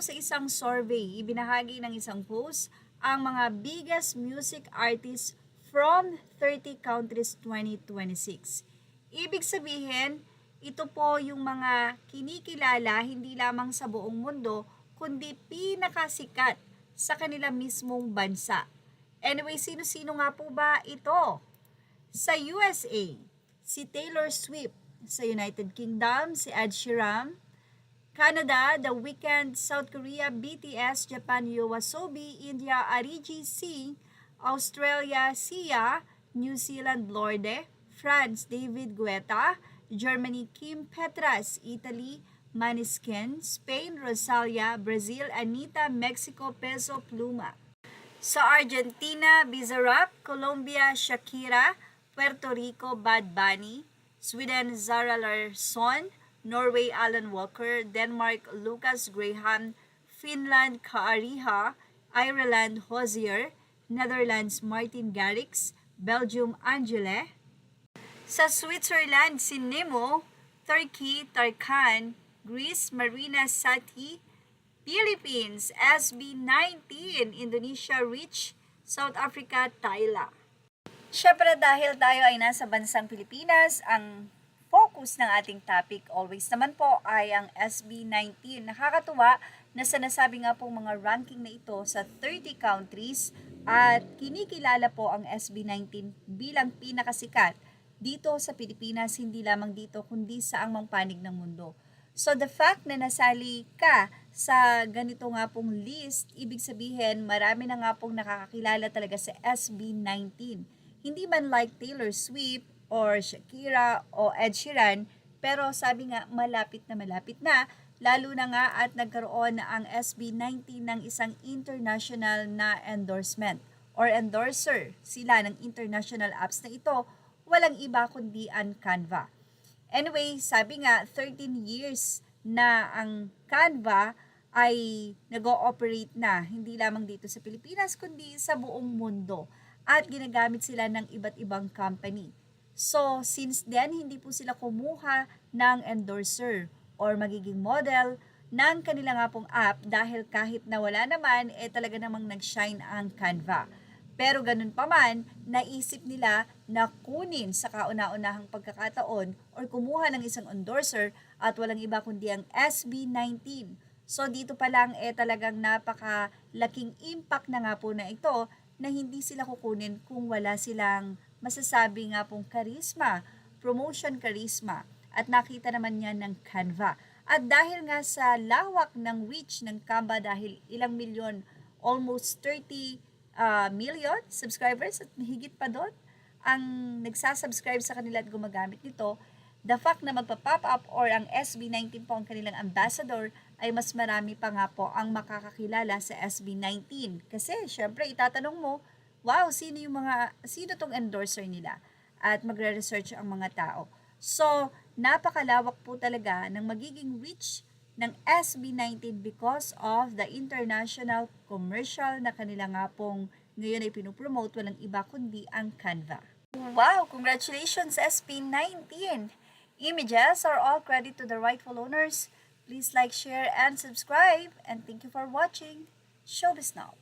sa isang survey, ibinahagi ng isang post ang mga biggest music artists from 30 countries 2026. Ibig sabihin, ito po yung mga kinikilala hindi lamang sa buong mundo, kundi pinakasikat sa kanila mismong bansa. Anyway, sino-sino nga po ba ito? Sa USA, si Taylor Swift. Sa United Kingdom, si Ed Sheeran. Canada, The Weeknd. South Korea, BTS. Japan, YOASOBI. India, Arijit Singh. Australia, Sia. New Zealand, Lorde. France, David Guetta. Germany, Kim Petras. Italy, Maneskin. Spain, Rosalia. Brazil, Anita. Mexico, Peso Pluma. Sa Argentina, Bizarrap. Colombia, Shakira. Puerto Rico, Bad Bunny. Sweden, Zara Larsson. Norway, Alan Walker. Denmark, Lucas Graham. Finland, Kaariha. Ireland, Hozier. Netherlands, Martin Garrix. Belgium, Angele. Sa Switzerland, si Nemo. Turkey, Tarkan. Greece, Marina Sati. Philippines, SB19. Indonesia, Rich. South Africa, Tyla. Syempre dahil tayo ay nasa bansang Pilipinas, ang focus ng ating topic always naman po ay ang SB19. Nakakatuwa na sa nasabi nga pong mga ranking na ito sa 30 countries at kinikilala po ang SB19 bilang pinakasikat dito sa Pilipinas, hindi lamang dito kundi sa ang panig ng mundo. So the fact na nasali ka sa ganito nga pong list, ibig sabihin marami na nga pong nakakakilala talaga sa SB19. Hindi man like Taylor Swift or Shakira o Ed Sheeran, pero sabi nga malapit na, lalo na nga at nagkaroon na ang SB19 ng isang international na endorsement or endorser sila ng international apps na ito, walang iba kundi ang Canva. Anyway, sabi nga 13 years na ang Canva ay nag-ooperate na, hindi lamang dito sa Pilipinas kundi sa buong mundo. At ginagamit sila ng iba't ibang company. So, since then, hindi po sila kumuha ng endorser or magiging model ng kanila nga pong app dahil kahit na wala naman, talaga namang nag-shine ang Canva. Pero ganun pa man, naisip nila na kunin sa kauna-unahang pagkakataon or kumuha ng isang endorser at walang iba kundi ang SB19. So, dito pa lang talagang napakalaking impact na nga po na ito na hindi sila kukunin kung wala silang masasabi nga pong charisma, promotion charisma, at nakita naman niya ng Canva. At dahil nga sa lawak ng reach ng Canva dahil ilang milyon, almost 30 million subscribers at higit pa doon, ang nagsasubscribe sa kanila at gumagamit nito, the fact na magpa-pop up or ang SB19 po ang kanilang ambassador ay mas marami pa nga po ang makakakilala sa SB19. Kasi syempre itatanong mo, wow, sino tong endorser nila? At magre-research ang mga tao. So, napakalawak po talaga ng magiging reach ng SB19 because of the international commercial na kanila nga pong ngayon ay pinupromote, walang iba kundi ang Canva. Wow! Congratulations SB19! Images are all credit to the rightful owners. Please like, share, and subscribe. And thank you for watching. Showbiz Now!